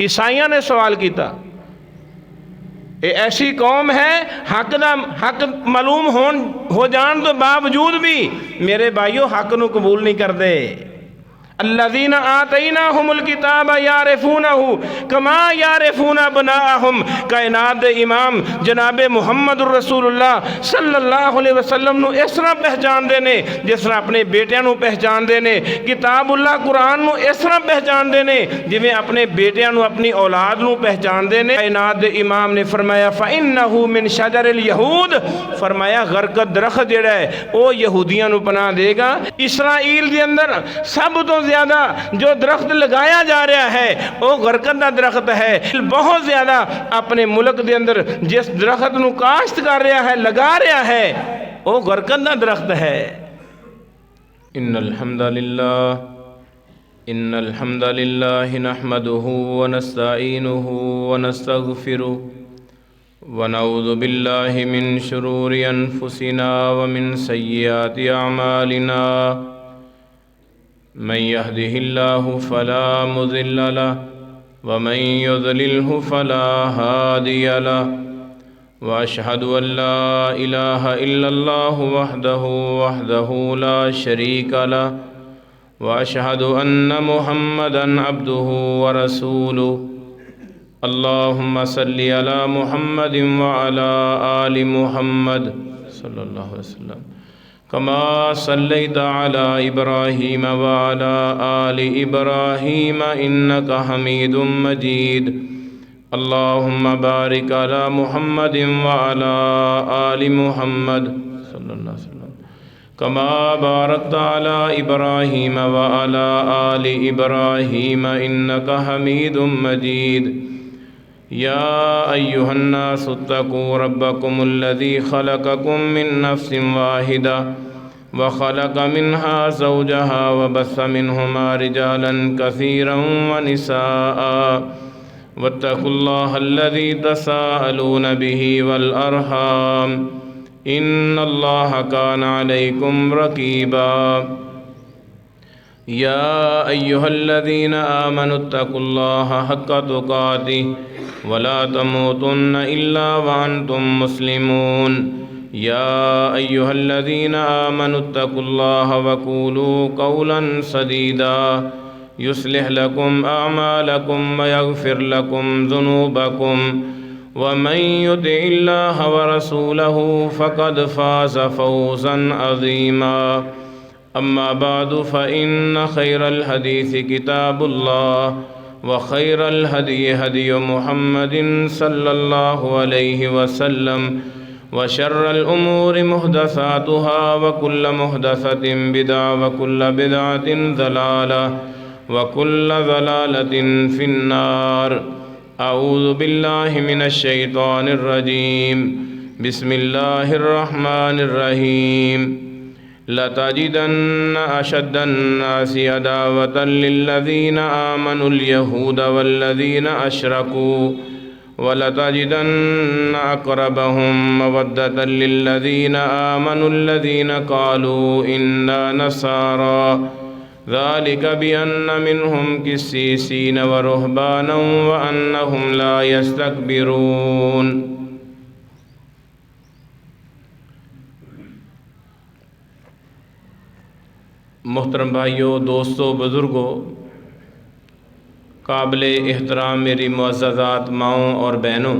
عیسائیاں نے سوال کیتا، یہ ایسی قوم ہے حق معلوم ہو جان تو باوجود بھی میرے بھائیو حق نو قبول نہیں کر دے۔ الذین آتیناہم الکتاب یعرفونہ کما یعرفون ابناءہم، کائنات دے امام جناب محمد الرسول اللہ صلی اللہ علیہ وسلم نو اس طرح پہچان دے نے جس طرح اپنے بیٹیاں نو پہچان دے نے، کتاب اللہ قرآن نو اس طرح پہچان دے نے جویں اپنے بیٹیاں نو اپنی اولاد نو پہچان دے نے۔ کائنات دے امام نے فرمایا فإنہ من شجر الیہود، فرمایا غرقد درخت جڑا ہے وہ یہودیاں نو پناہ دے گا۔ اسرائیل دے اندر سب تو زیادہ جو درخت لگایا جا رہا ہے وہ غرقد دا درخت ہے۔ بہت زیادہ اپنے ملک دے اندر جس درخت نو کاشت کر رہا ہے، لگا رہا ہے، وہ غرقد دا درخت ہے۔ ان الحمد للہ نحمده ونستعینه ونستغفره ونعوذ باللہ من شرور انفسنا ومن سیئات اعمالنا، من يهده الله فلا مضل له ومن يضلله فلا هادي له، وأشهد أن لا إله إلا الله وحده لا شريك له، وأشهد أن محمدا عبده ورسوله۔ اللهم صل على محمد وعلى آل محمد صلى الله عليه وسلم كما صليت على إبراهيم وعلى آل إبراهيم إنك حميد مجيد۔ اللهم بارك على محمد وعلى آل محمد صلى الله عليه وسلم كما باركت على إبراهيم وعلى آل إبراهيم إنك حميد مجيد۔ يا أيها الناس اتقوا ربكم الذي خلقكم من نفس واحدة وخلق منها زوجها وبث منهما رجالا كثيرا ونساء، واتقوا الله الذي تساءلون به والأرحام إن الله كان عليكم رقيبا۔ يا أيها الذين آمنوا اتقوا الله حق تقاته ولا تموتن إلا وأنتم مسلمون۔ يا أيها الذين آمنوا اتقوا الله وقولوا قولا سديدا يصلح لكم أعمالكم ويغفر لكم ذنوبكم، ومن يطع الله ورسوله فقد فاز فوزا عظيما۔ أما بعد فإن خير الحديث كتاب الله، وخير الهدي هدي محمد صلى الله عليه وسلم، وشر الأمور محدثاتها، وكل محدثة بدعة، وكل بدعة ضلالة، وكل ضلالة في النار۔ أعوذ بالله من الشيطان الرجيم، بسم الله الرحمن الرحيم۔ لَتَجِدَنَّ أَشَدَّ النَّاسِ عَدَاوَةً لِلَّذِينَ آمَنُوا الْيَهُودَ وَالَّذِينَ أَشْرَكُوا، وَلَتَجِدَنَّ أَقْرَبَهُم مَّوَدَّةً لِلَّذِينَ آمَنُوا الَّذِينَ قَالُوا إِنَّا نَصَارَىٰ، ذَلِكَ بِأَنَّ مِنْهُمْ قِسِّيسِينَ وَرُهْبَانًا وَأَنَّهُمْ لَا يَسْتَكْبِرُونَ۔ محترم بھائیوں، دوستوں، بزرگوں، قابل احترام میری معززات ماؤں اور بہنوں،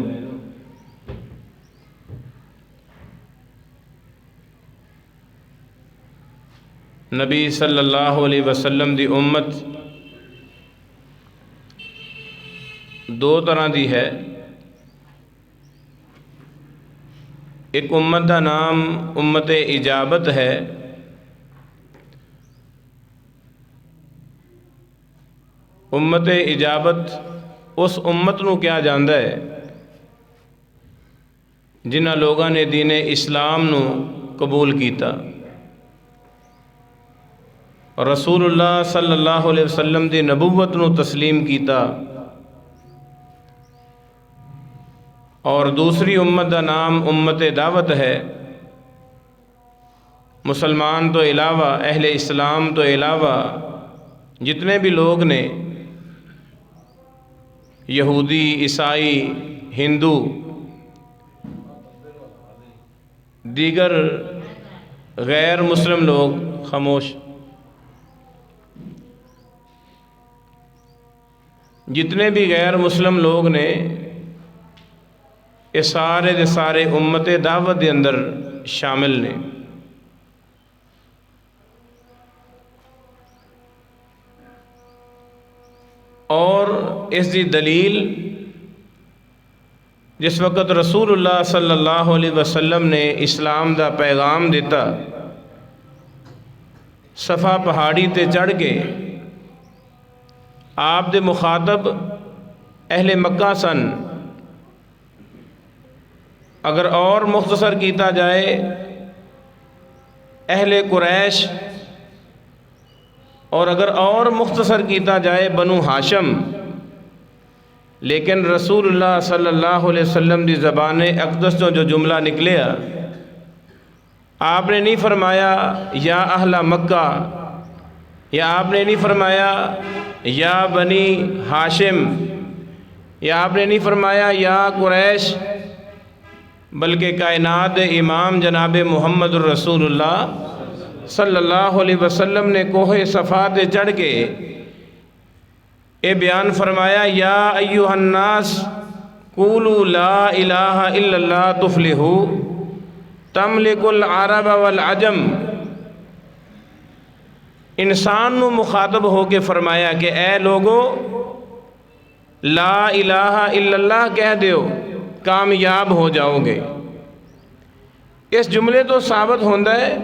نبی صلی اللہ علیہ وسلم دی امت دو طرح دی ہے۔ ایک امت دا نام امت اجابت ہے، امت اجابت اس امت نو کیا جاندا ہے جنہاں لوگاں نے دین اسلام نو قبول کیتا، رسول اللہ صلی اللہ علیہ وسلم دی نبوت نو تسلیم کیتا، اور دوسری امت دا نام امت دعوت ہے۔ مسلمان تو علاوہ، اہل اسلام تو علاوہ جتنے بھی لوگ نے یہودی، عیسائی، ہندو، دیگر غیر مسلم لوگ خاموش. جتنے بھی غیر مسلم لوگ نے یہ سارے دے سارے امت دعوت دے اندر شامل نے. اور اس دی دلیل جس وقت رسول اللہ صلی اللہ علیہ وسلم نے اسلام دا پیغام دیتا، صفا پہاڑی تے چڑھ کے آپ دے مخاطب اہل مکہ سن. اگر اور مختصر کیتا جائے اہل قریش، اور اگر اور مختصر کیتا جائے بنو ہاشم. لیکن رسول اللہ صلی اللہ علیہ وسلم دی زبان اقدس جو جملہ نکلیا، آپ نے نہیں فرمایا یا اہل مکہ، یا آپ نے نہیں فرمایا یا بنی ہاشم، یا آپ نے نہیں فرمایا یا قریش، بلکہ کائنات امام جناب محمد الرسول اللہ صلی اللہ علیہ وسلم نے کوہ صفا تے چڑھ کے اے بیان فرمایا، یا ایھا الناس قولوا لا الہ الا اللہ تفلحوا تملک العرب والعجم. انسان نو مخاطب ہو کے فرمایا کہ اے لوگو لا الہ الا اللہ کہہ دیو، کامیاب ہو جاؤ گے. اس جملے تو ثابت ہوتا ہے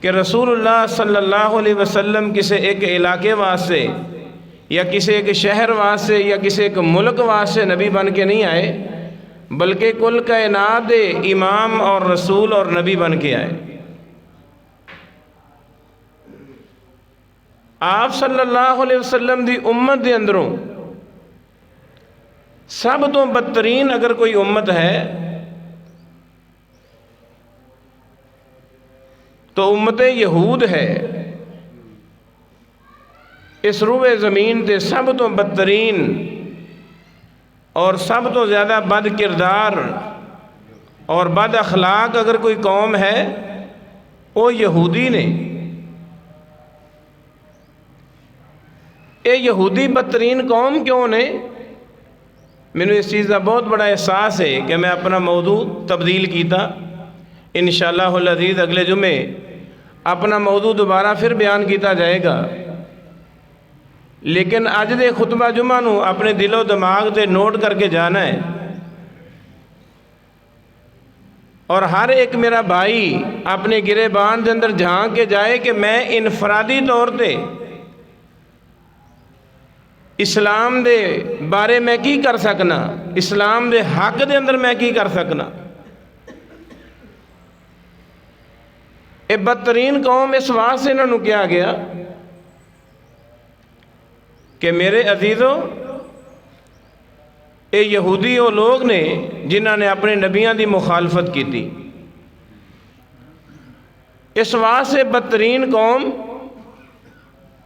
کہ رسول اللہ صلی اللہ علیہ وسلم کسی ایک علاقے واسطے یا کسی ایک شہر واسطے یا کسی ایک ملک واسطے نبی بن کے نہیں آئے، بلکہ کل کائنات امام اور رسول اور نبی بن کے آئے. آپ صلی اللہ علیہ وسلم دی امت دے اندروں سب تو بدترین اگر کوئی امت ہے تو امت یہود ہے. اس روئے زمین تے سب تو بدترین اور سب تو زیادہ بد کردار اور بد اخلاق اگر کوئی قوم ہے وہ یہودی نے. یہ یہودی بدترین قوم کیوں نے؟ مینوں اس چیز کا بہت بڑا احساس ہے کہ میں اپنا موضوع تبدیل کیتا. انشاءاللہ العزیز اگلے جمعے اپنا موضوع دوبارہ پھر بیان کیتا جائے گا، لیکن اج دے خطبہ جمعہ نو اپنے دل و دماغ تے نوٹ کر کے جانا ہے. اور ہر ایک میرا بھائی اپنے گریبان دے اندر جھانک کے جائے کہ میں انفرادی طور تے اسلام دے بارے میں کی کر سکنا، اسلام دے حق دے اندر میں کی کر سکنا. اے بدترین قوم اس واسطے انہوں نے کیا گیا کہ میرے عزیزوں اے یہودی وہ لوگ نے جنہوں نے اپنے نبیوں دی مخالفت کی تھی. اس واسطے بدترین قوم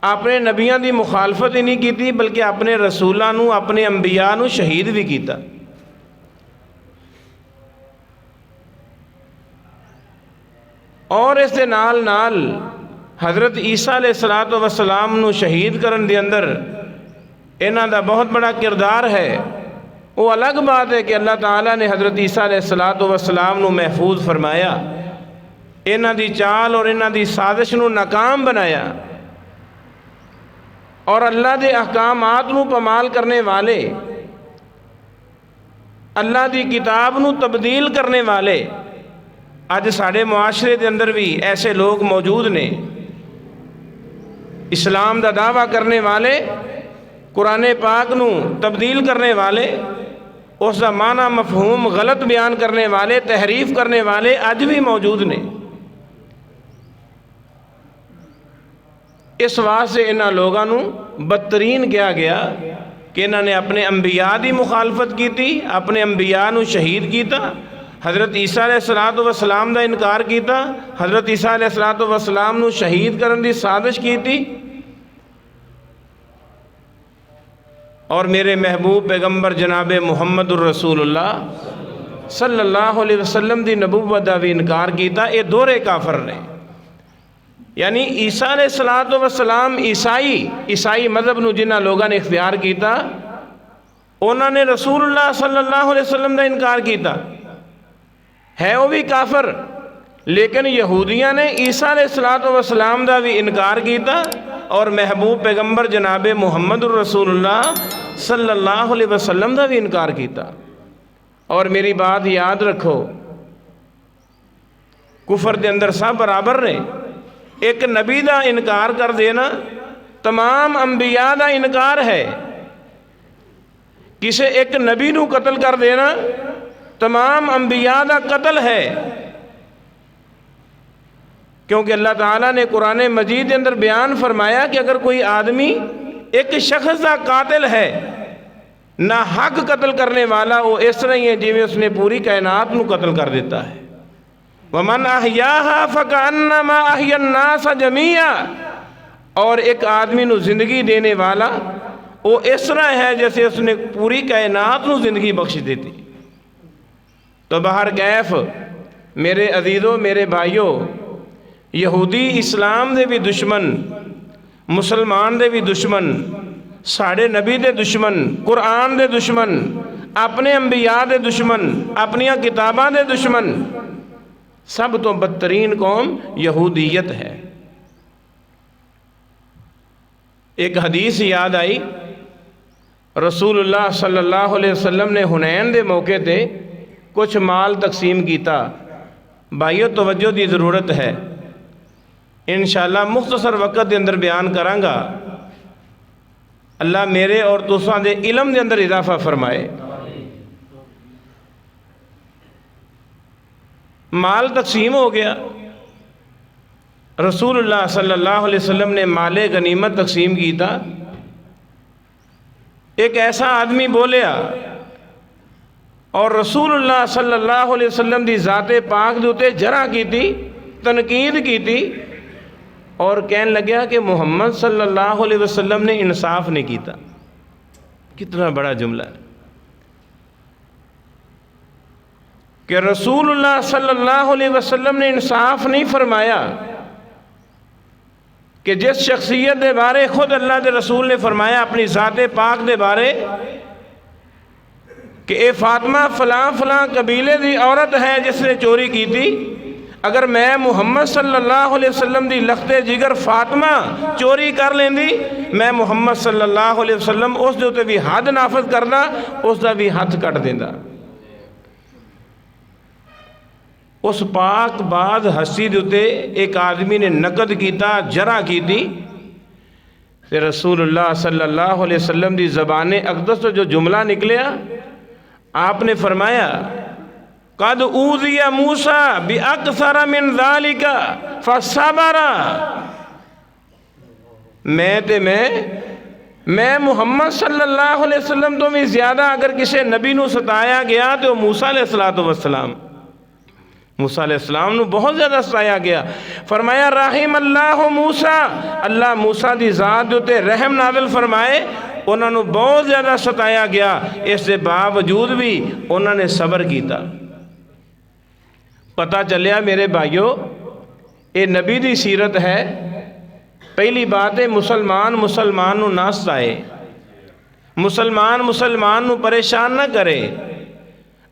اپنے نبیوں دی مخالفت ہی نہیں کی تھی بلکہ اپنے رسولاں نو اپنے انبیاء نو شہید بھی کیتا. اور اس دے نال نال حضرت عیسیٰ علیہ السلام نو شہید کرن دے اندر انہاں دا بہت بڑا کردار ہے. وہ الگ بات ہے کہ اللہ تعالیٰ نے حضرت عیسیٰ علیہ السلام نو محفوظ فرمایا، انہاں دی چال اور انہاں دی سازش نو ناکام بنایا، اور اللہ دے احکامات نو پامال کرنے والے، اللہ دی کتاب نو تبدیل کرنے والے اج ساڑے معاشرے دے اندر بھی ایسے لوگ موجود نے. اسلام دا دعویٰ کرنے والے، قرآن پاک نو تبدیل کرنے والے، اس دا معنی مفہوم غلط بیان کرنے والے، تحریف کرنے والے اج بھی موجود نے. اس واسطے انہاں لوگاں نو بدترین کیا گیا کہ انہاں نے اپنے انبیاء دی مخالفت کی تھی، اپنے انبیاء نو شہید کیتا، حضرت عیسیٰ علیہ السلام دا انکار کیتا، حضرت عیسیٰ علیہ السلام نو شہید کرن دی سازش کی تھی. اور میرے محبوب پیغمبر جناب محمد الرسول اللہ صلی اللہ علیہ وسلم دی نبوت دا بھی انکار کیتا، یہ دورے کافر نے۔ یعنی عیسیٰ علیہ السلام عیسائی مذہب نو جنہ لوگاں نے اختیار کیتا، انہوں نے رسول اللہ صلی اللہ علیہ وسلم دا انکار کیتا، ہے وہ بھی کافر۔ لیکن یہودیاں نے عیسیٰ علیہ السلام دا بھی انکار کیتا اور محبوب پیغمبر جناب محمد الرسول اللہ صلی اللہ علیہ وسلم دا بھی انکار کیتا۔ اور میری بات یاد رکھو، کفر دے اندر سب برابر نے۔ ایک نبی دا انکار کر دینا تمام انبیاء دا انکار ہے، کسے ایک نبی نو قتل کر دینا تمام انبیاء دا قتل ہے، کیونکہ اللہ تعالیٰ نے قرآن مجید کے اندر بیان فرمایا کہ اگر کوئی آدمی ایک شخص کا قاتل ہے، نہ حق قتل کرنے والا، وہ اس طرح ہی ہے جی اس نے پوری کائنات نو قتل کر دیتا ہے۔ وَمَنْ أَحْيَاهَا فَكَأَنَّمَا أَحْيَا النَّاسَ جَمِيعًا، اور ایک آدمی نو زندگی دینے والا وہ اس طرح ہے جیسے اس نے پوری کائنات نو زندگی بخش دیتی۔ تو بہر کیف میرے عزیزوں، میرے بھائیوں، یہودی اسلام دے بھی دشمن، مسلمان دے بھی دشمن، ساڑھے نبی دے دشمن، قرآن دے دشمن، اپنے انبیاء دے دشمن، اپنیاں کتاباں دے دشمن، سب تو بدترین قوم یہودیت ہے۔ ایک حدیث یاد آئی، رسول اللہ صلی اللہ علیہ وسلم نے حنین دے موقع تے کچھ مال تقسیم کیتا۔ بھائیو توجہ دی ضرورت ہے، انشاءاللہ مختصر وقت دے اندر بیان کراں گا۔ اللہ میرے اور تساں دے علم دے اندر اضافہ فرمائے۔ مال تقسیم ہو گیا، رسول اللہ صلی اللہ علیہ وسلم نے مال غنیمت تقسیم کی تھا۔ ایک ایسا آدمی بولیا اور رسول اللہ صلی اللہ علیہ وسلم دی ذات پاک دوتے جرح کی تھی، تنقید کی تھی، اور کہنے لگیا کہ محمد صلی اللہ علیہ وسلم نے انصاف نہیں کیتا۔ کتنا بڑا جملہ ہے کہ رسول اللہ صلی اللہ علیہ وسلم نے انصاف نہیں فرمایا، کہ جس شخصیت دے بارے خود اللہ دے رسول نے فرمایا اپنی ذات پاک دے بارے کہ اے فاطمہ فلاں فلاں قبیلے دی عورت ہے جس نے چوری کی تھی، اگر میں محمد صلی اللہ علیہ وسلم دی لخت جگر فاطمہ چوری کر لیندی، میں محمد صلی اللہ علیہ وسلم اس دے بھی حد نافذ کردا، اس دا بھی ہاتھ کٹ دیندا۔ اس پاک باز ہستی دوتے ایک آدمی نے نقد کیتا، جرح کی تھی، کہ رسول اللہ صلی اللہ علیہ وسلم دی زبان اقدس تو جو جملہ نکلیا، آپ نے فرمایا قد اوذی موسیٰ بِأَكْثَرَ مِنْ ذَلِكَ فَصَبَرَ، میں محمد صلی اللہ علیہ وسلم تو بھی زیادہ اگر کسی نبی نو ستایا گیا تو موسیٰ علیہ السلام، موسیٰ علیہ السلام نو بہت زیادہ ستایا گیا۔ فرمایا رحم اللہ موسیٰ، اللہ موسیٰ دی ذات دوتے رحم نازل فرمائے، انہوں نے بہت زیادہ ستایا گیا، اس سے باوجود بھی انہوں نے صبر کیتا۔ پتہ چلیا میرے بھائیو، اے نبی دی سیرت ہے۔ پہلی بات ہے مسلمان نو نہ ستائے، مسلمان نو پریشان نہ کرے،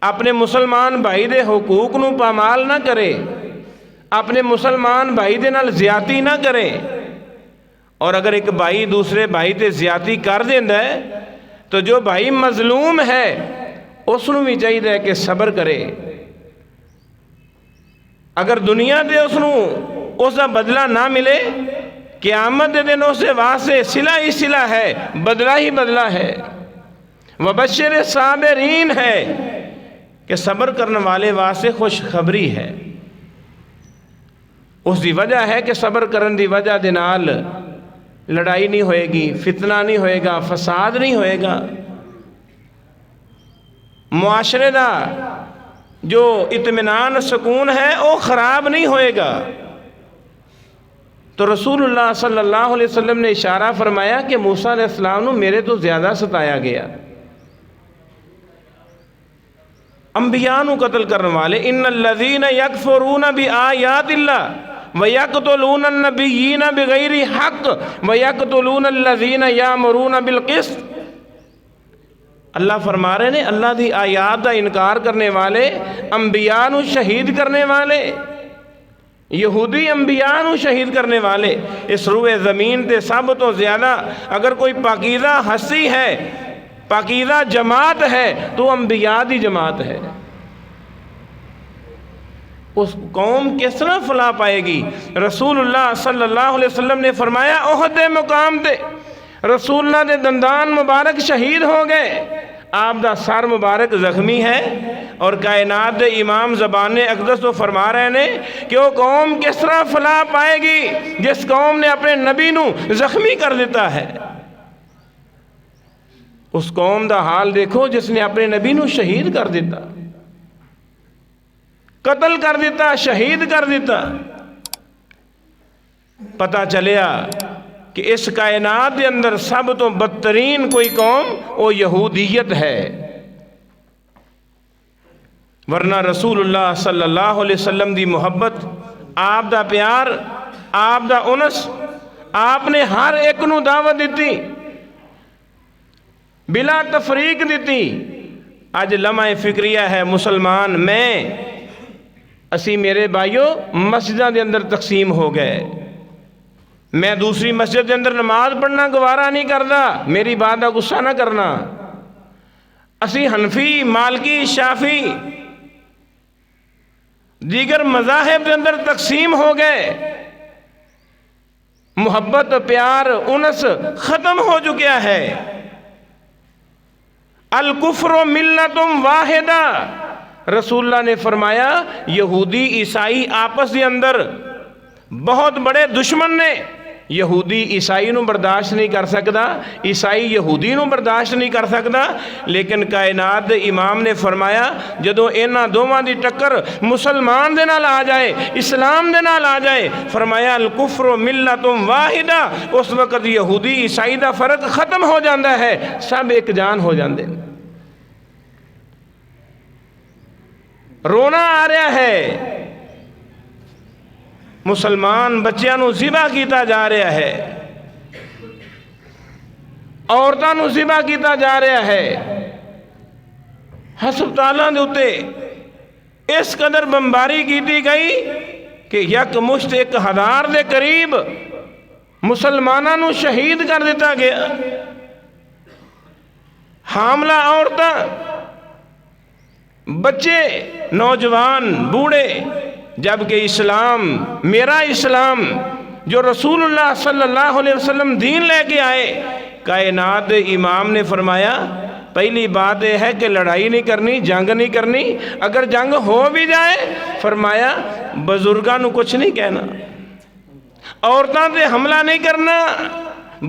اپنے مسلمان بھائی دے حقوق نو پامال نہ کرے، اپنے مسلمان بھائی دے نال زیادتی نہ کرے، اور اگر ایک بھائی دوسرے بھائی تے زیادتی کر دیندا ہے تو جو بھائی مظلوم ہے اس نو بھی چاہیے کہ صبر کرے۔ اگر دنیا دے اس کا بدلہ نہ ملے، قیامت دے دن اس سے واسطے صلہ ہی صلہ ہے، بدلہ ہی بدلہ ہے۔ وبشر صابرین ہے کہ صبر کرنے والے واسطے خوشخبری ہے۔ اس دی وجہ ہے کہ صبر کرن دی وجہ دے نال لڑائی نہیں ہوئے گی، فتنہ نہیں ہوئے گا، فساد نہیں ہوئے گا، معاشرے دا جو اطمینان سکون ہے وہ خراب نہیں ہوئے گا۔ تو رسول اللہ صلی اللہ علیہ وسلم نے اشارہ فرمایا کہ موسیٰ علیہ السلام نو میرے تو زیادہ ستایا گیا، انبیاء نو قتل کرنے والے، ان الذین یکفرون بآیات اللہ وَيَقْتُلُونَ النَّبِيِّينَ بِغَيْرِ حَقٍّ وَيَقْتُلُونَ الَّذِينَ يَأْمُرُونَ بِالْقِسْطِ۔ اللہ فرما رہے ہیں اللہ دی آیات دا انکار کرنے والے، انبیاء نو شہید کرنے والے، یہودی انبیاء نو شہید کرنے والے، اس روئے زمین تے سب تو زیادہ اگر کوئی پاکیزہ ہستی ہے، پاکیزہ جماعت ہے تو انبیاء دی جماعت ہے۔ اس قوم کس طرح فلاح پائے گی؟ رسول اللہ صلی اللہ علیہ وسلم نے فرمایا احد دے مقام تے رسول اللہ دے دندان مبارک شہید ہو گئے، آپ دا سر مبارک زخمی ہے، اور کائنات دے امام زبان اقدس تو فرما رہے ہیں کہ وہ قوم کس طرح فلاح پائے گی جس قوم نے اپنے نبی نو زخمی کر دیتا ہے۔ اس قوم دا حال دیکھو جس نے اپنے نبی نو شہید کر دیتا، قتل کر دیتا، شہید کر دیتا۔ پتہ چلیا کہ اس کائنات کے اندر سب تو بدترین کوئی قوم وہ یہودیت ہے، ورنہ رسول اللہ صلی اللہ علیہ وسلم دی محبت، آپ دا پیار، آپ دا انس، آپ نے ہر ایک نو دعوت دیتی، بلا تفریق دیتی۔ اج لمحہ فکریہ ہے مسلمان میں اسی میرے بھائیو مسجدوں دے اندر تقسیم ہو گئے، میں دوسری مسجد کے اندر نماز پڑھنا گوارا نہیں کرتا، میری بات کا غصہ نہ کرنا، اسی حنفی، مالکی، شافی دیگر مذاہب کے اندر تقسیم ہو گئے، محبت، پیار، انس ختم ہو چکا ہے۔ الکفر ملت واحدہ، رسول اللہ نے فرمایا یہودی عیسائی آپس کے اندر بہت بڑے دشمن نے، یہودی عیسائی نو برداشت نہیں کر سکتا، عیسائی یہودی نو برداشت نہیں کر سکتا، لیکن کائنات دے امام نے فرمایا جدو اینا دوواں دی ٹکر مسلمان دے نال آ جائے، اسلام دے نال آ جائے، فرمایا الکفر ملت واحدہ، اس وقت یہودی عیسائی دا فرق ختم ہو جاندہ ہے، سب ایک جان ہو جاندے۔ رونا آ رہا ہے، مسلمان بچیاں نو ذبح کیتا جا رہا ہے، عورتاں نو ذبح کیتا جا رہا ہے، ہسپتالاں دے اتے اس قدر بمباری کیتی گئی کہ یک مشت 1000 دے قریب مسلماناں نو شہید کر دیتا گیا، حاملہ عورتاں، بچے، نوجوان، بوڑھے، جبکہ اسلام، میرا اسلام جو رسول اللہ صلی اللہ علیہ وسلم دین لے کے آئے، کائنات امام نے فرمایا پہلی بات یہ ہے کہ لڑائی نہیں کرنی، جنگ نہیں کرنی، اگر جنگ ہو بھی جائے فرمایا بزرگاں نو کچھ نہیں کہنا، عورتاں تے حملہ نہیں کرنا،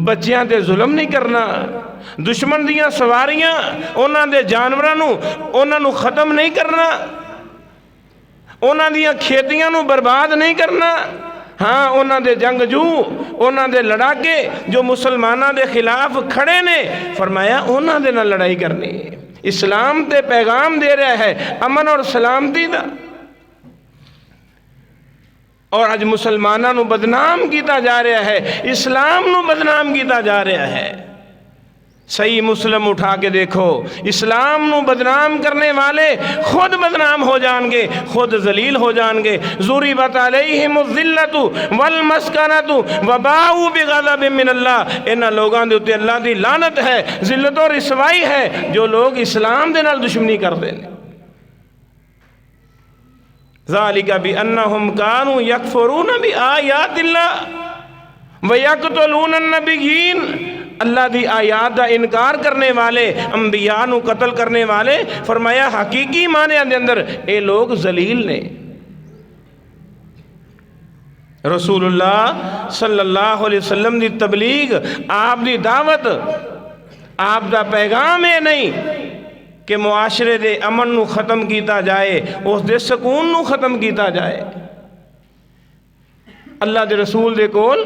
بچیاں تے ظلم نہیں کرنا، دشمن دیاں سواریاں انہاں دے جانوراں نو انہاں نو ختم نہیں کرنا، انہاں دیاں کھیتیاں نو برباد نہیں کرنا، ہاں انہاں دے جنگجو، انہاں دے لڑاکے جو مسلمانہ دے خلاف کھڑے نے، فرمایا انہاں دے نہ لڑائی کرنی۔ اسلام تے پیغام دے رہا ہے امن اور سلامتی دا، اور آج مسلمانہ نو بدنام کیتا جا رہا ہے، اسلام نو بدنام کیتا جا رہا ہے۔ صحیح مسلم اٹھا کے دیکھو، اسلام نو بدنام کرنے والے خود بدنام ہو جان گے، خود ذلیل ہو جان گے۔ ضربت علیہم الذلۃ والمسکنۃ وباؤوا بغضب من اللہ، انہاں لوگاں دے اوتے اللہ دی لعنت ہے، ذلت اور رسوائی ہے جو لوگ اسلام دے نال دشمنی کردے نے۔ ذالک بانہم کانوا یکفرون بآیات اللہ ویقتلون النبیین، اللہ دی آیات دا انکار کرنے والے، انبیاء نو قتل کرنے والے، فرمایا حقیقی معنی دے اندر اے لوگ ذلیل نے۔ رسول اللہ صلی اللہ علیہ وسلم دی تبلیغ، آپ دی دعوت، آپ دا پیغام اے نہیں کہ معاشرے دے امن نو ختم کیتا جائے، اس دے سکون نو ختم کیتا جائے۔ اللہ دے رسول دے کول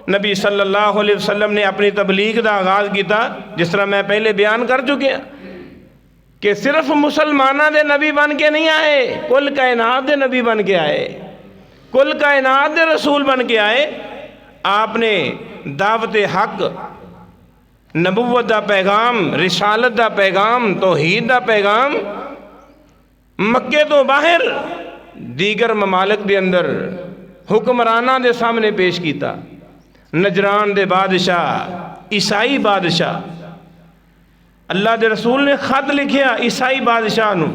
نبی صلی اللہ علیہ وسلم نے اپنی تبلیغ دا آغاز کیتا، جس طرح میں پہلے بیان کر چکے ہیں کہ صرف مسلمانہ دے نبی بن کے نہیں آئے، کل کائنات دے نبی بن کے آئے، کل کائنات دے رسول بن کے آئے۔ آپ نے دعوت حق، نبوت دا پیغام، رسالت دا پیغام، توحید دا پیغام مکے تو باہر دیگر ممالک دے اندر حکمرانہ دے سامنے پیش کیتا۔ نجران دے بادشاہ، عیسائی بادشاہ، اللہ دے رسول نے خط لکھیا عیسائی بادشاہ نو،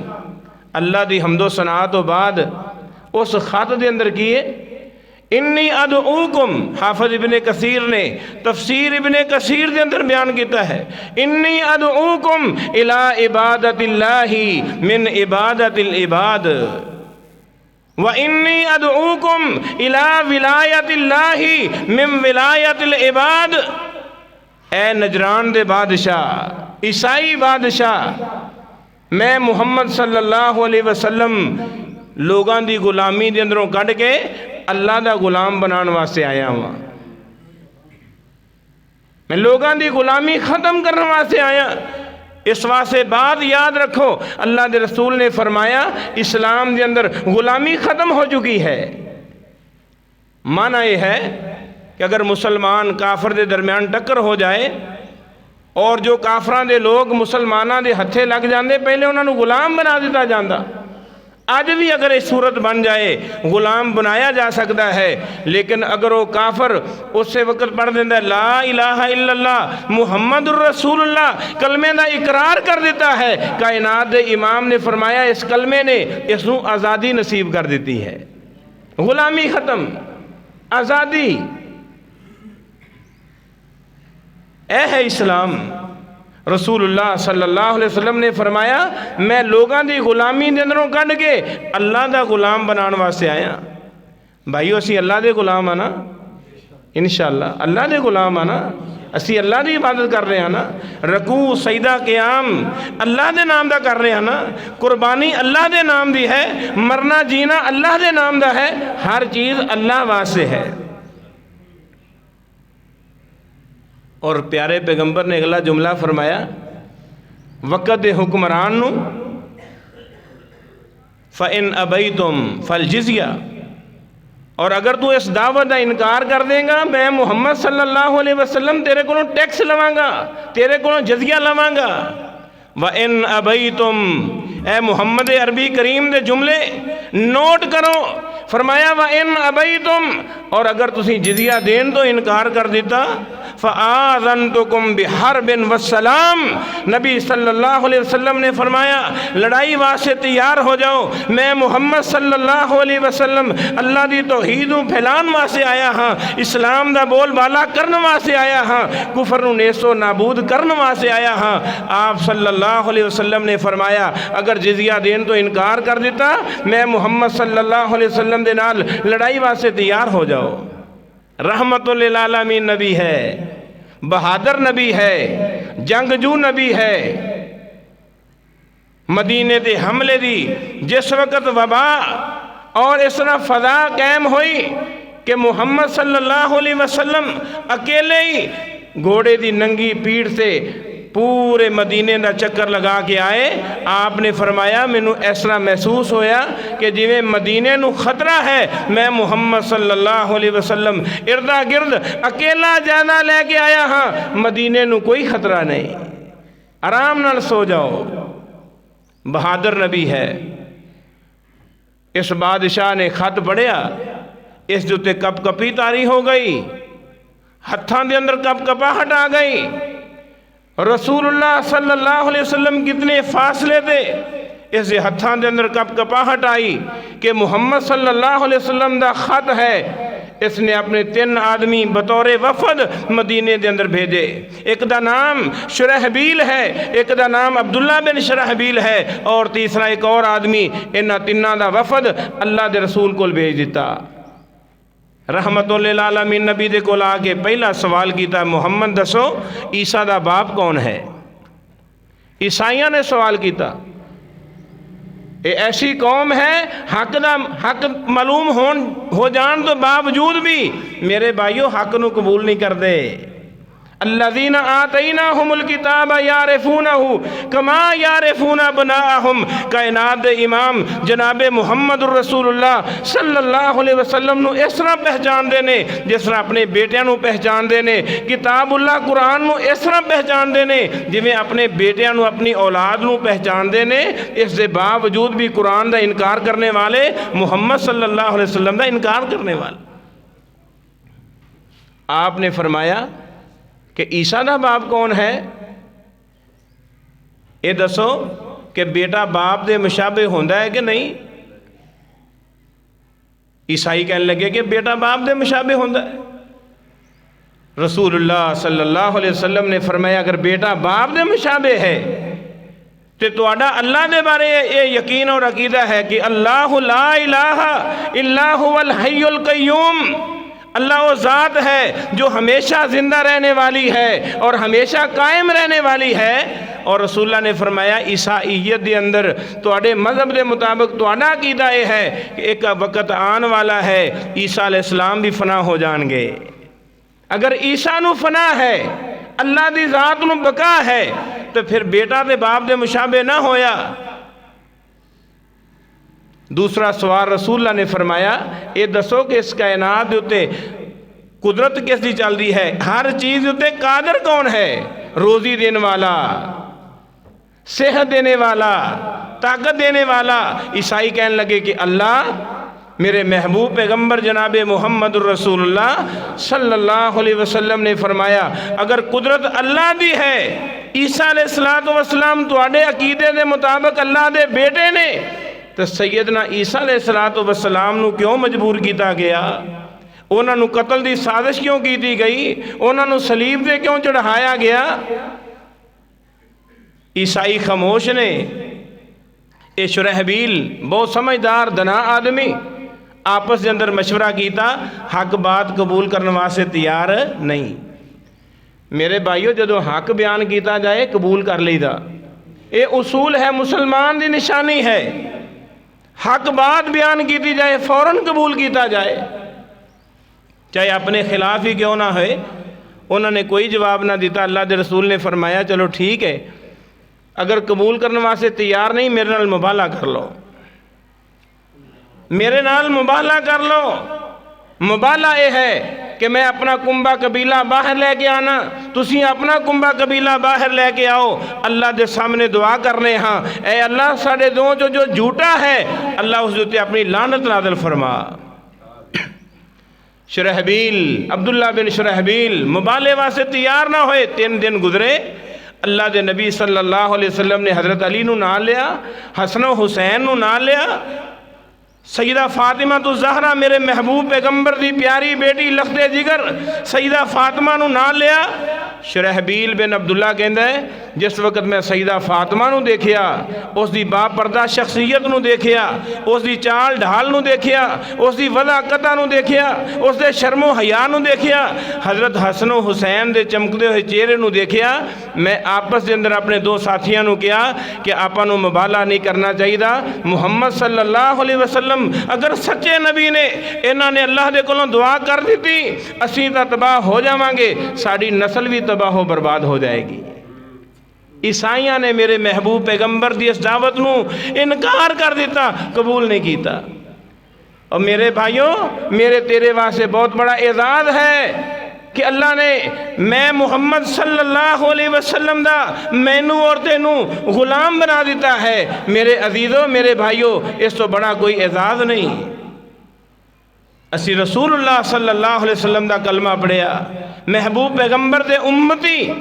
اللہ دی حمد و ثنا تو بعد اس خط دے اندر کیے انی ادعوکم، حافظ ابن کثیر نے تفسیر ابن کثیر دے اندر بیان کیتا ہے، انی ادعوکم الی عبادت اللہ من عبادت العباد وَإِنِّي أَدْعُوكُمْ إِلَىٰ وِلَایَةِ اللَّهِ مِن وِلَایَةِ الْعِبَادِ۔ اے نجران دے بادشاہ، عیسائی بادشاہ، میں محمد صلی اللہ علیہ وسلم لوگاں دی غلامی دے اندروں کڈ کے اللہ دا غلام بنان واسطے آیا ہوں، میں لوگاں دی غلامی ختم کرنے واسطے آیا۔ اس واسطے بات یاد رکھو، اللہ دے رسول نے فرمایا اسلام دے اندر غلامی ختم ہو چکی ہے۔ معنی یہ ہے کہ اگر مسلمان کافر دے درمیان ٹکر ہو جائے اور جو کافراں دے لوگ مسلماناں دے ہتھے لگ جاندے، پہلے انہاں نو غلام بنا دیتا جاندہ۔ آج بھی اگر اس صورت بن جائے غلام بنایا جا سکتا ہے، لیکن اگر وہ کافر اس سے وقت پڑھ دیتا ہے لا الہ الا اللہ محمد الرسول اللہ، کلمے دا اقرار کر دیتا ہے، کائنات دے امام نے فرمایا اس کلمے نے اس نو آزادی نصیب کر دیتی ہے، غلامی ختم، آزادی۔ اے ہے اسلام۔ رسول اللہ صلی اللہ علیہ وسلم نے فرمایا میں لوگاں دی غلامی دے اندروں کڈ کے اللہ دا غلام بنان واسطے آیا۔ بھائیو اسی اللہ دے غلام آنا، انشاءاللہ اللہ دے غلام آنا، اسی اللہ دی عبادت کر رہے ہیں نا، رکوع سجدہ قیام اللہ دے نام دا کر رہے ہیں نا، قربانی اللہ دے نام دی ہے، مرنا جینا اللہ دے نام دا ہے، ہر چیز اللہ واسطے ہے۔ اور پیارے پیغمبر نے اگلا جملہ فرمایا وقت حکمران نو فَإِنْ أَبَيْتُمْ فَالْجِزْيَةُ، اور اگر تو اس دعوت کا انکار کر دیں گا میں محمد صلی اللہ علیہ وسلم تیرے کو ٹیکس لواں گا، تیرے کو جزیہ لواں گا۔ وَإِنْ أَبَيْتُمْ، اے محمد عربی کریم دے جملے نوٹ کرو، فرمایا وَإِنْ أَبَيْتُمْ، اور اگر تسی جزیہ دین تو انکار کر دیتا فَآذَنْتُكُمْ بِحَرْبٍ وَالسَّلَامٍ، نبی صلی اللہ علیہ وسلم نے فرمایا لڑائی واسطے تیار ہو جاؤ، میں محمد صلی اللہ علیہ وسلم اللہ دی توحید پھیلان واسطے آیا ہاں، اسلام دا بول بالا کرنے واسطے آیا ہاں، کفر نو نیستو نابود کرنے واسطے آیا ہاں۔ آپ صلی اللہ علیہ وسلم نے فرمایا اگر جزیہ دین تو انکار کر دیتا میں محمد صلی اللہ علیہ وسلم دے نال لڑائی واسطے تیار ہو جاؤ۔ رحمت للعالمین نبی ہے، بہادر نبی ہے، جنگجو نبی ہے۔ مدینے دے حملے دی جس وقت وبا اور اس طرح فضا قائم ہوئی کہ محمد صلی اللہ علیہ وسلم اکیلے ہی گھوڑے دی ننگی پیٹھ سے پورے مدینے دا چکر لگا کے آئے، آپ نے فرمایا مینوں اس طرح محسوس ہویا کہ جویں مدینے نو خطرہ ہے، میں محمد صلی اللہ علیہ وسلم اردا گرد اکیلا جانا لے کے آیا ہاں، مدینے نو کوئی خطرہ نہیں، آرام نال سو جاؤ۔ بہادر نبی ہے۔ اس بادشاہ نے خط پڑھیا، اس جوتے کپ کپی تاری ہو گئی، ہتھاں دے اندر کپ کپاہٹ آ گئی۔ رسول اللہ صلی اللہ علیہ وسلم کتنے فاصلے تھے، اس ہتھاں دے اندر کپ کپاہٹ آئی کہ محمد صلی اللہ علیہ وسلم دا خط ہے۔ اس نے اپنے 3 آدمی بطور وفد مدینے دے اندر بھیجے، ایک دا نام شرحبیل ہے، ایک دا نام عبداللہ بن شرحبیل ہے، اور تیسرا ایک اور آدمی، انہاں تیناں دا وفد اللہ دے رسول کو بھیج دیتا۔ رحمت للعالمین نبی دے کول آ کے پہلا سوال کیتا محمد دسو عیسیٰ دا باپ کون ہے؟ عیسائیاں نے سوال کیتا، یہ ایسی قوم ہے حق معلوم ہو جان تو باوجود بھی میرے بھائیو حق نو قبول نہیں کرتے۔ الذین آتیناہم الکتاب یعرفونہ کما یعرفون ابناءہم، کائنات دے امام جناب محمد الرسول اللہ صلی اللہ علیہ وسلم نو اس طرح پہچان دے نے جس طرح اپنے بیٹیاں نو پہچان دے نے، کتاب اللہ قرآن نو اس طرح پہچان دے نے جویں اپنے بیٹیاں نو اپنی اولاد نو پہچان دے نے۔ اس دے باوجود بھی قرآن دا انکار کرنے والے، محمد صلی اللہ علیہ وسلم دا انکار کرنے والے۔ آپ نے فرمایا کہ عیسیٰ دا باپ کون ہے؟ یہ دسو کہ بیٹا باپ دے مشابہ ہوندا ہے کہ نہیں؟ عیسائی کہنے لگے کہ بیٹا باپ دے مشابہ ہوندا ہے۔ رسول اللہ صلی اللہ علیہ وسلم نے فرمایا اگر بیٹا باپ دے مشابہ ہے تو تہاڈا اللہ دے بارے یہ یقین اور عقیدہ ہے کہ اللہ لا الہ الا هو الحی القیوم، اللہ وہ ذات ہے جو ہمیشہ زندہ رہنے والی ہے اور ہمیشہ قائم رہنے والی ہے۔ اور رسول اللہ نے فرمایا عیسائیت دے اندر تواڈے مذہب دے مطابق تواڈا عقیدہ یہ ہے کہ ایک وقت آن والا ہے عیسیٰ علیہ السلام بھی فنا ہو جان گے۔ اگر عیسیٰ نو فنا ہے، اللہ دی ذات نو بقا ہے، تو پھر بیٹا دے باپ دے مشابہ نہ ہویا۔ دوسرا سوال رسول اللہ نے فرمایا یہ دسو کہ اس کائنات دے اتے قدرت کس دی چل رہی ہے؟ ہر چیز اتے قادر کون ہے؟ روزی دینے والا، صحت دینے والا، طاقت دینے والا۔ عیسائی کہنے لگے کہ اللہ، میرے محبوب پیغمبر جناب محمد الرسول اللہ صلی اللہ علیہ وسلم نے فرمایا اگر قدرت اللہ دی ہے، عیسیٰ علیہ السلام تواڈے عقیدے دے مطابق اللہ دے بیٹے نے، تو سیدنا عیسیٰ علیہ السلام نو کیوں مجبور کیتا گیا؟ انہاں نو قتل دی سازش کیوں کیتی گئی؟ انہاں نو صلیب دے کیوں چڑھایا گیا؟ عیسائی خاموش نے۔ اے شرحبیل بہت سمجھدار دنا آدمی آپس دے اندر مشورہ کیتا، حق بات قبول کرنے واسطے تیار نہیں۔ میرے بھائیو جدو حق بیان کیتا جائے قبول کر لیدا، اے اصول ہے، مسلمان دی نشانی ہے۔ حق بات بیان کیتی جائے فوراً قبول کیتا جائے، چاہے اپنے خلاف ہی کیوں نہ ہوئے۔ انہوں نے کوئی جواب نہ دیتا۔ اللہ دے رسول نے فرمایا چلو ٹھیک ہے، اگر قبول کرنے واسطے تیار نہیں میرے نال مباہلہ کر لو، میرے نال مباہلہ کر لو۔ مباہلہ یہ ہے کہ میں اپنا کنبہ قبیلہ باہر لے کے آنا، تسی اپنا کنبہ قبیلہ باہر لے کے آؤ، اللہ دے سامنے دعا کرنے ہاں اے اللہ ساڑھے دو جو جھوٹا ہے اللہ اس دیتے اپنی لعنت نازل فرما۔ شرحبیل، عبداللہ بن شرحبیل مبالغے واسطے تیار نہ ہوئے۔ 3 دن گزرے، اللہ دے نبی صلی اللہ علیہ وسلم نے حضرت علی نو نال لیا، حسن و حسین نو نال لیا، سیدہ فاطمہ تو زہرہ میرے محبوب پیغمبر دی پیاری بیٹی لخت جگر سیدہ فاطمہ نو نال لیا۔ شرحبیل بن عبداللہ کہندا ہے جس وقت میں سیدہ فاطمہ نو دیکھیا، اس دی با پردہ شخصیت نو دیکھیا، اس دی چال ڈھال نو دیکھیا، اس دی وضاقتہ نو دیکھیا، اس دے شرم و حیا نو دیکھیا، حضرت حسن و حسین دے چمکدے ہوئے چہرے نو دیکھیا، میں آپس دے اندر اپنے 2 ساتھیاں نو کیا کہ آپا نو مبالغہ نہیں کرنا چاہیے۔ محمد صلی اللہ علیہ وسلم اگر سچے نبی نے انہاں نے اللہ دے کولوں دعا کر دیتی اسی تا تباہ ہو جاواں گے، ساڈی نسل بھی تباہ و برباد ہو جائے گی۔ عیسائیاں نے میرے محبوب پیغمبر دی اس دعوت نو انکار کر دیتا، قبول نہیں کیتا۔ اور میرے بھائیوں، میرے تیرے واسطے بہت بڑا اعزاز ہے کہ اللہ نے میں محمد صلی اللہ علیہ وسلم دا مینو اور تینو غلام بنا دیتا ہے۔ میرے عزیزوں، میرے بھائیوں، اس تو بڑا کوئی اعزاز نہیں۔ اسی رسول اللہ صلی اللہ علیہ وسلم دا کلمہ پڑھیا، محبوب پیغمبر دے امتی،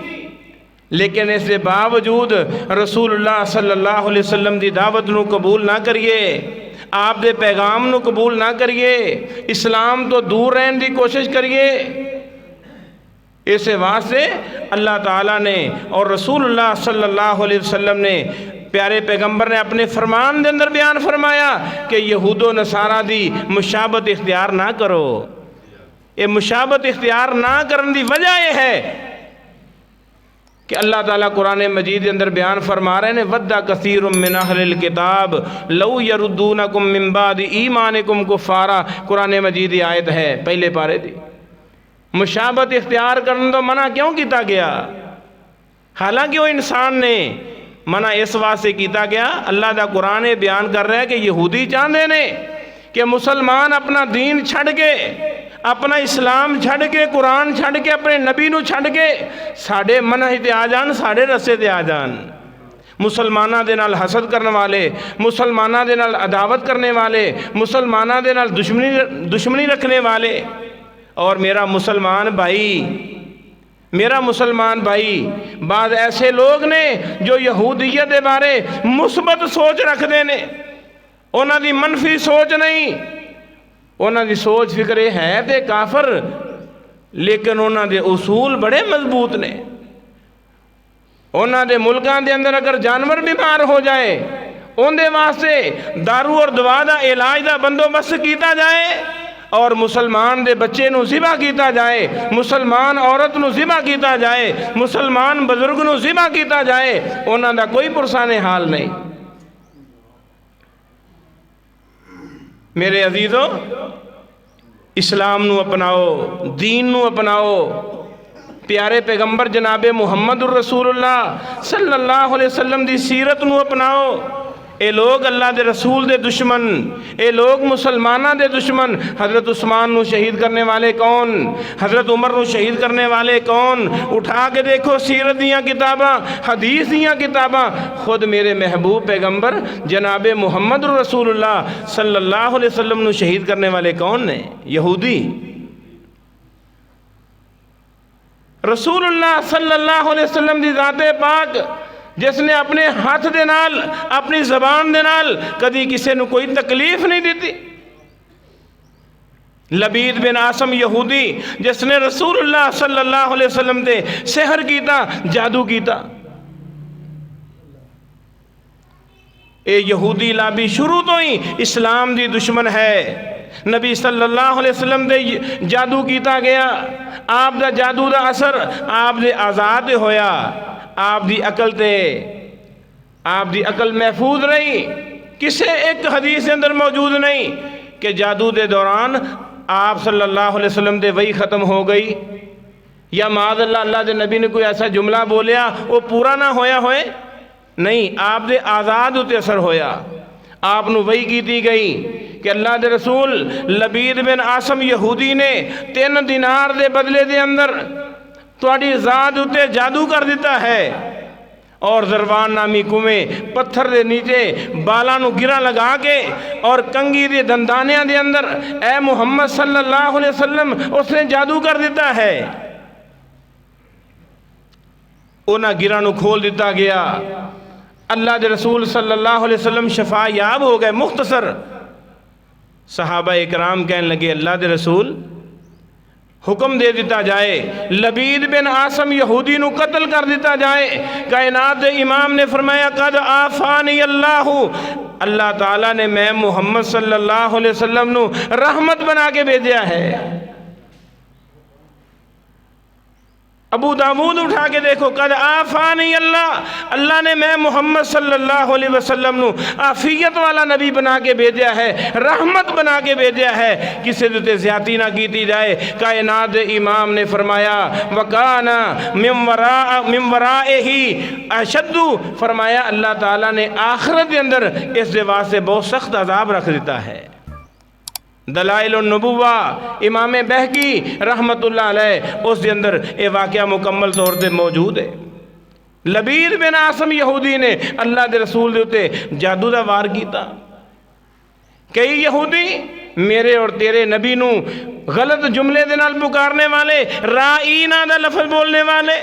لیکن اس کے باوجود رسول اللہ صلی اللہ علیہ وسلم دی دعوت نو قبول نہ کریے، آپ دے پیغام نو قبول نہ کریے، اسلام تو دور رہن دی کوشش کریے۔ اس واسطے اللہ تعالیٰ نے اور رسول اللہ صلی اللہ علیہ وسلم نے پیارے پیغمبر نے اپنے فرمان دے اندر بیان فرمایا کہ یہود و نصارہ دی مشابہت اختیار نہ کرو۔ یہ مشابہت اختیار نہ کرنے دی وجہ یہ ہے کہ اللہ تعالیٰ قرآن مجید کے اندر بیان فرما رہے ہیں وَدَّ كَثِيرٌ مِّنْ أَهْلِ الْكِتَابِ لَوْ يَرُدُّونَكُم مِّن بَعْدِ ایمانکم کفارا۔ قرآن مجید کی آیت ہے پہلے پارے دی۔ مشابہت اختیار کرنے تو منع کیوں کیتا گیا؟ حالانکہ وہ انسان نے منع اس واسطے کیتا گیا، اللہ دا قرآن بیان کر رہا ہے کہ یہودی چاہتے نے کہ مسلمان اپنا دین چھڑ کے، اپنا اسلام چھڑ کے، قرآن چھڑ کے، اپنے نبی نو چھڑ کے ساڑھے منہج تے آ جان، ساڑھے رسے تے آ جان۔ مسلمانہ دے نال حسد کرنے والے، مسلمانہ دے نال عداوت کرنے والے، مسلمانہ دے نال دشمنی رکھنے والے، اور میرا مسلمان بھائی بعض ایسے لوگ نے جو یہودیت دے بارے مثبت سوچ رکھ دے نے، انہاں دی منفی سوچ نہیں، انہاں دی سوچ فکر ہے تے کافر، لیکن انہاں دے اصول بڑے مضبوط نے۔ انہاں دے ملکان دے اندر اگر جانور بیمار ہو جائے ان دے واسطے دارو اور دوا دا علاج دا بندوبست کیتا جائے، اور مسلمان دے بچے نو ذبح کیتا جائے، مسلمان عورت نو ذبح کیتا جائے، مسلمان بزرگ نو ذبح کیتا جائے، انہاں دا کوئی پرسان حال نہیں۔ میرے عزیزو، اسلام نو اپناؤ، دین نو اپناؤ، پیارے پیغمبر جناب محمد الرسول اللہ صلی اللہ علیہ وسلم دی سیرت نو اپناؤ۔ اے لوگ اللہ دے رسول دے دشمن، اے لوگ مسلمانہ دے دشمن، حضرت عثمان نو شہید کرنے والے کون؟ حضرت عمر نو شہید کرنے والے کون؟ اٹھا کے دیکھو سیرت دیاں کتاباں، حدیث دیاں کتاباں، خود میرے محبوب پیغمبر جناب محمد رسول اللہ صلی اللہ علیہ وسلم نو شہید کرنے والے کون نے؟ یہودی۔ رسول اللہ صلی اللہ علیہ وسلم دی ذات پاک جس نے اپنے ہاتھ دے نال، اپنی زبان دے نال کدی کسی نو کوئی تکلیف نہیں دیتی۔ لبید بن عاصم یہودی جس نے رسول اللہ صلی اللہ علیہ وسلم دے سحر کیتا، جادو کیتا۔ اے یہودی لابی شروع تو ہی اسلام دی دشمن ہے۔ نبی صلی اللہ علیہ وسلم دے جادو کیتا گیا، آپ دا جادو دا اثر آپ دے آزاد ہویا، آپ دی عقل محفوظ رہی۔ کسے ایک حدیث کے اندر موجود نہیں کہ جادو دے دوران آپ صلی اللہ علیہ وسلم دے وہی ختم ہو گئی، یا معاذ اللہ اللہ دے نبی نے کوئی ایسا جملہ بولیا وہ پورا نہ ہویا ہوئے، نہیں، آپ دے آزاد ہوتے اثر ہویا۔ آپ نو وہی کیتی گئی کہ اللہ دے رسول لبید بن عاصم یہودی نے 3 دینار دے بدلے دے اندر تواڈی ذات اتے جادو کر دیتا ہے، اور زروان نامی کنویں پتھر دے نیچے بالاں نو گرا لگا کے اور کنگھی دے دندانیاں دے اندر اے محمد صلی اللہ علیہ وسلم اس نے جادو کر دیتا ہے۔ انہاں گرا نو کھول دیتا گیا، اللہ دے رسول صلی اللہ علیہ وسلم شفا یاب ہو گئے۔ مختصر صحابہ اکرام کہنے لگے اللہ دے رسول حکم دے دیتا جائے لبید بن عاصم یہودی نو قتل کر دیتا جائے۔ کائنات امام نے فرمایا قد آفانی اللہ تعالیٰ نے میں محمد صلی اللہ علیہ وسلم نو رحمت بنا کے بھیجا ہے۔ ابو داود اٹھا کے دیکھو قد آفانی اللہ نے میں محمد صلی اللہ علیہ وسلم نو عافیت والا نبی بنا کے بھیجا ہے، رحمت بنا کے بھیجا ہے، کسی دوتے زیادتی نہ کیتی جائے۔ کائنات امام نے فرمایا وَقَانَ مِن وَرَائِهِ أَشَدُّ، فرمایا اللہ تعالیٰ نے آخرت کے اندر اس دے واسطے بہت سخت عذاب رکھ دیتا ہے۔ دلائل النبوہ امام بہقی رحمت اللہ علیہ اس دے اندر یہ واقعہ مکمل طور پہ موجود ہے۔ لبید بن عاصم یہودی نے اللہ دے رسول دے اتے جادو دا وار کیتا۔ کئی یہودی میرے اور تیرے نبی نو غلط جملے دے نال پکارنے والے، رائینا دا لفظ بولنے والے،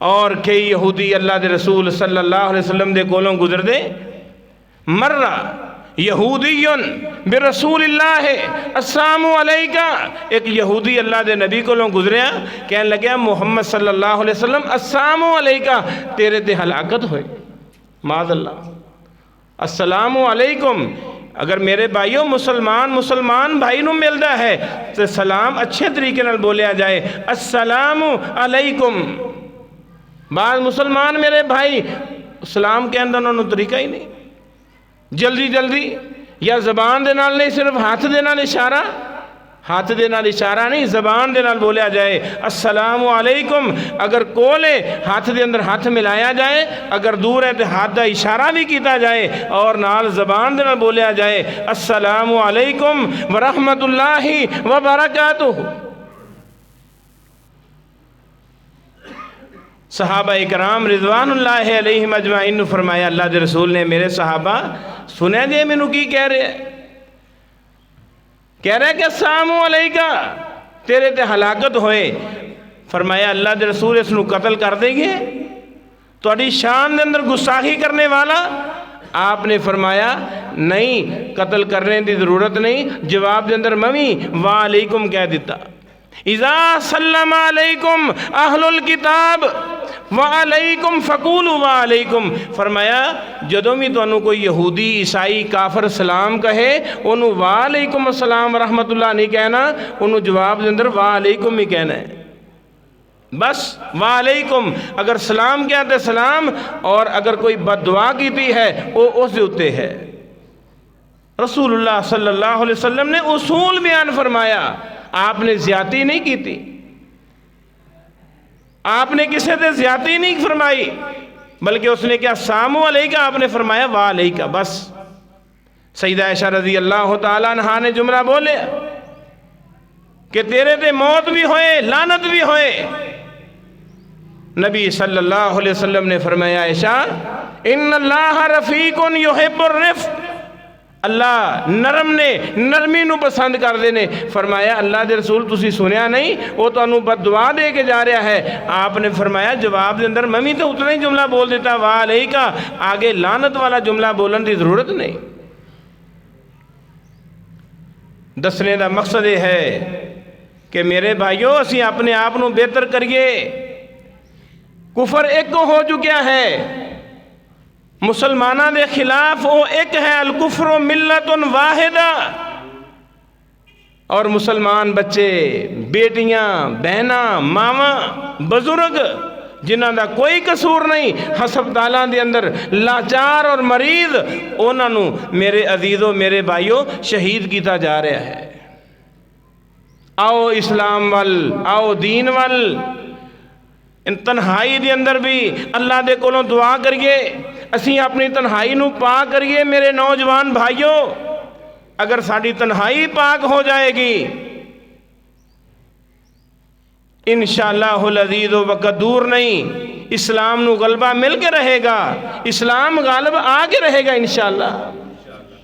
اور کئی یہودی اللہ دے رسول صلی اللہ علیہ وسلم دے کولوں گزر دے مرہ یہودی برسول اللہ السلام علیکہ، ایک یہودی اللہ دے نبی کو لوں گزریا، کہنے لگیا محمد صلی اللہ علیہ وسلم السلام علیکہ، تیرے تے ہلاکت ہوئے، معاذ اللہ، السلام علیکم، اگر میرے بھائیوں مسلمان بھائی نو ملدا ہے تو سلام اچھے طریقے نال بولیا جائے، السلام علیکم۔ بعض مسلمان میرے بھائی سلام کے اندر انہوں طریقہ ہی نہیں، جلدی یا زبان دے نال نہیں، صرف ہاتھ دے نال اشارہ نہیں، زبان دے نال بولیا جائے السلام علیکم۔ اگر کولے ہاتھ دے اندر ہاتھ ملایا جائے، اگر دور ہے تو ہاتھ دا اشارہ بھی کیتا جائے اور نال زبان دے نال بولیا جائے السلام علیکم ورحمت اللہ وبرکاتہ۔ صحابہ اکرام رضوان اللہ علیہم اجمعین نے فرمایا، اللہ دے رسول نے میرے صحابہ سنے جے مینوں کی کہہ رہے ہیں؟ کہہ رہے کہ السلام علیکہ تیرے تے ہلاکت ہوئے۔ فرمایا اللہ دے رسول اس نو قتل کر دیں گے، تہاڈی شان دے اندر گستاخی کرنے والا؟ آپ نے فرمایا نہیں، قتل کرنے دی ضرورت نہیں، جواب دے اندر ممی وعلیکم کہہ دیتا۔ اذا سلم علیکم اہل الکتاب وعلیکم فقولوا وعلیکم۔ فرمایا جدوں بھی تانوں کوئی یہودی عیسائی کافر سلام کہے، انہوں وعلیکم السلام ورحمت اللہ نہیں کہنا، انہوں جواب دے اندر وعلیکم ہی کہنا ہے، بس وعلیکم۔ اگر سلام کہتے سلام، اور اگر کوئی بد دعا کیتی ہے وہ اس دے اتے ہے۔ رسول اللہ صلی اللہ علیہ وسلم نے اصول بیان فرمایا، آپ نے زیادتی نہیں کی تھی، آپ نے کسی سے زیادتی نہیں فرمائی، بلکہ اس نے کیا السلام علیکہ آپ نے فرمایا وعلیکہ، بس۔ سیدہ عائشہ رضی اللہ تعالیٰ عنہا نے جملہ بولے کہ تیرے تے موت بھی ہوئے لعنت بھی ہوئے۔ نبی صلی اللہ علیہ وسلم نے فرمایا عائشہ ان اللہ رفیق یحب الرفق، اللہ نرم نے نرمی نو پسند کر دے نے۔ فرمایا اللہ دے رسول تسی سنیا نہیں، وہ تانوں بد دعا دے کے جا رہا ہے۔ آپ نے فرمایا جواب دے اندر ممی تو اتنا ہی جملہ بول دیتا وعلیکہ، آگے لعنت والا جملہ بولن دی ضرورت نہیں۔ دسنے دا مقصد یہ ہے کہ میرے بھائیوں اسی اپنے آپ نو بہتر کریے۔ کفر ایک ہو چکیا ہے، مسلمانہ دے خلاف وہ ایک ہے، الکفر ملت واحدہ۔ اور مسلمان بچے، بیٹیاں، بہناں، ماواں، بزرگ جنہاں دا کوئی قصور نہیں، ہسپتالاں دے اندر لاچار اور مریض، انہاں نو میرے عزیزو میرے بھائیو شہید کیتا جا رہا ہے۔ آؤ اسلام وال، آؤ دین وال، ان تنہائی دے اندر بھی اللہ دے کولوں دعا کریے، اسی اپنی تنہائی نو پاک کریے۔ میرے نوجوان بھائیوں اگر ساڑی تنہائی پاک ہو جائے گی انشاءاللہ العزیز وقت دور نہیں، اسلام نو غلبہ مل کے رہے گا، اسلام غالب آ کے رہے گا انشاءاللہ۔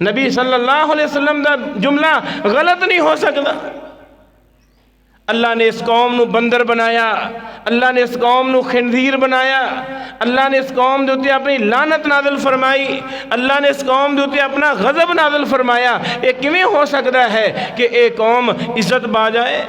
نبی صلی اللہ علیہ وسلم دا جملہ غلط نہیں ہو سکتا۔ اللہ نے اس قوم نو بندر بنایا، اللہ نے اس قوم نو خنزیر بنایا، اللہ نے اس قوم دے اتے اپنی لعنت نازل فرمائی، اللہ نے اس قوم دے اتے اپنا غضب نازل فرمایا۔ ایک کیویں ہو سکتا ہے کہ ایک قوم عزت پا جائے؟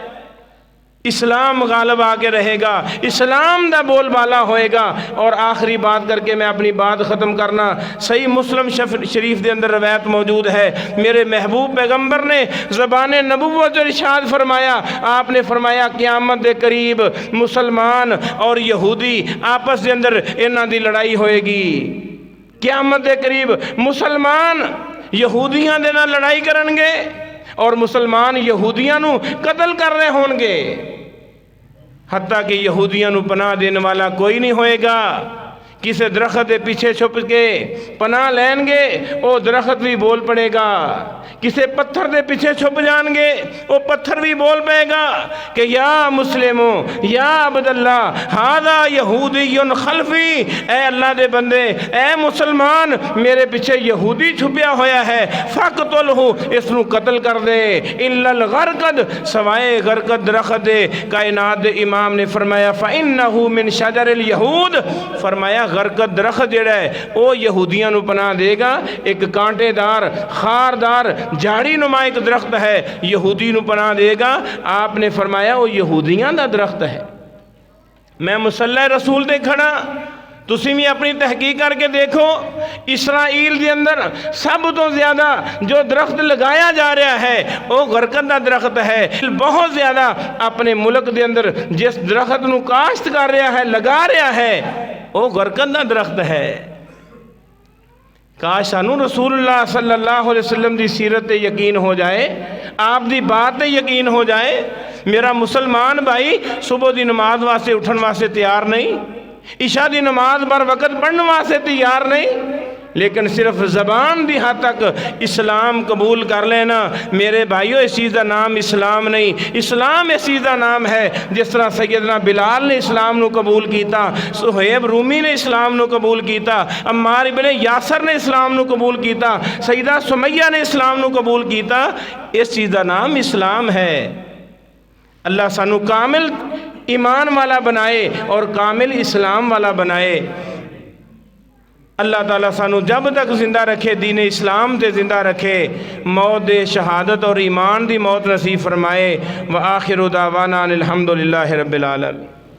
اسلام غالب آ کے رہے گا، اسلام دا بول بالا ہوئے گا۔ اور آخری بات کر کے میں اپنی بات ختم کرنا، صحیح مسلم شریف دے اندر روایت موجود ہے، میرے محبوب پیغمبر نے زبان نبوت ارشاد فرمایا، آپ نے فرمایا قیامت دے قریب مسلمان اور یہودی آپس دے اندر انہاں دی لڑائی ہوئے گی۔ قیامت دے قریب مسلمان یہودیاں دے نال لڑائی کرن گے اور مسلمان یہودیاں نو قتل کر رہے ہون گے، حتیٰ کہ یہودیاں نو پناہ دینے والا کوئی نہیں ہوئے گا۔ کسی درخت دے پیچھے چھپ کے پناہ لین گے، وہ درخت بھی بول پڑے گا۔ کسی پتھر دے پیچھے چھپ جان گے، وہ پتھر بھی بول پائے گا کہ یا مسلمو یا عبداللہ ہذا یہودی خلفی، اے اللہ دے بندے، اے مسلمان میرے پیچھے یہودی چھپیا ہویا ہے، فقتلہ اس نو قتل کر دے، الا الغرقد سوائے غرقد درخت دے۔ کائنات دے امام نے فرمایا فإنہ من شجر اليہود، فرمایا غرقد درخت جڑا ہے وہ یہودیاں نو پناہ دے گا۔ ایک کانٹے دار خاردار جھاڑی نما ایک درخت ہے، یہودی نو پناہ دے گا۔ آپ نے فرمایا وہ یہودیاں دا درخت ہے۔ میں مصلی رسول دے کھڑا، تسی بھی اپنی تحقیق کر کے دیکھو، اسرائیل دے اندر سب تو زیادہ جو درخت لگایا جا رہا ہے وہ غرقت دا درخت ہے۔ بہت زیادہ اپنے ملک دے اندر جس درخت نو کاشت کر رہا ہے، لگا رہا ہے، وہ غرقت دا درخت ہے۔ کاش سانو رسول اللہ صلی اللہ علیہ وسلم دی سیرت تے یقین ہو جائے، آپ دی بات تے یقین ہو جائے۔ میرا مسلمان بھائی صبح دی نماز واسطے اٹھن واسطے تیار نہیں، عشاء دی نماز بر وقت پڑھن واسطے تیار نہیں، لیکن صرف زبان دی حد تک اسلام قبول کر لینا۔ میرے بھائیو، اس چیز کا نام اسلام نہیں، اسلام اس چیز کا نام ہے جس طرح سیدنا بلال نے اسلام نو قبول کیتا، صہیب رومی نے اسلام نو قبول کیتا، عمار ابن یاسر نے اسلام نو قبول کیتا، سیدہ سمیہ نے اسلام نو قبول کیتا۔ اس چیز کا نام اسلام ہے۔ اللہ سانو کامل ایمان والا بنائے اور کامل اسلام والا بنائے۔ اللہ تعالیٰ سانو جب تک زندہ رکھے، دین اسلام تے زندہ رکھے، موت شہادت اور ایمان دی موت نصیب فرمائے۔ وآخر دعوانا الحمدللہ رب العالمین۔